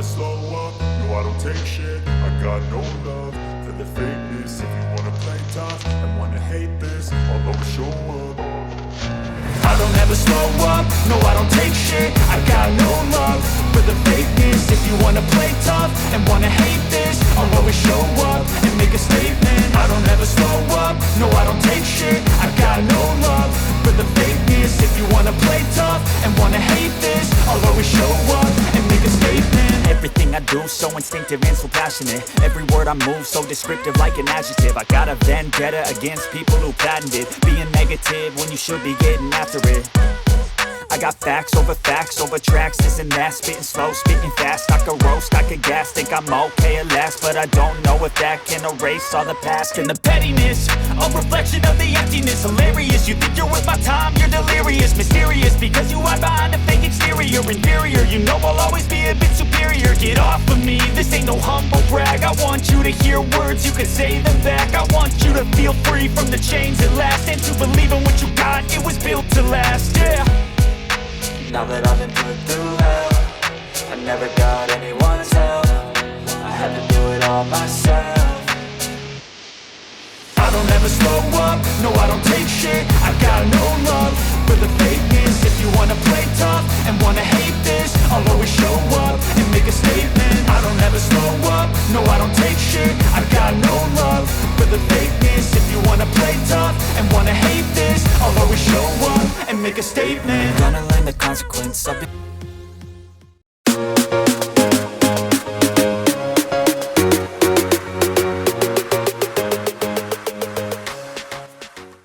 slow up, no I don't take shit. I got no love for the fakeness. If you wanna play tough and wanna hate this, I'll always show up. I don't ever slow up, no I don't take shit. I got no love for the fakeness. If you wanna play tough and wanna hate this, I'll always show up and make a statement. I don't ever slow up, no I don't take shit. I got no love for the fakeness. If you wanna play tough and wanna hate this, I'll always show up and make a statement. Everything I do so instinctive and so passionate. Every word I move so descriptive like an adjective. I got a vendetta against people who patented being negative when you should be getting after it. I got facts over tracks, this and that. Spitting slow, spitting fast, I could roast, I could gas. Think I'm okay at last, but I don't know if that can erase all the past. And the pettiness, a reflection of the emptiness. Hilarious, you think you're worth my time, you're delirious. Mysterious, because you hide behind a fake exterior. Inferior, you know I'll always be a bit superior. Get off of me, this ain't no humble brag. I want you to hear words, you can say them back. I want you to feel free from the chains at last, and to believe in what you got, it was built to last, yeah. Now that I've been put through hell, I never got anyone's help. I had to do it all myself. I don't ever slow up, no I don't take shit. I got no love for the fakeness. If you wanna play tough and wanna hate this, I'll always show up and make a statement. I don't ever slow up, no I don't take shit. I got no love for the fakeness. If you wanna play tough and wanna hate this, I'll always show up and make a statement. Gonna learn the consequence of it.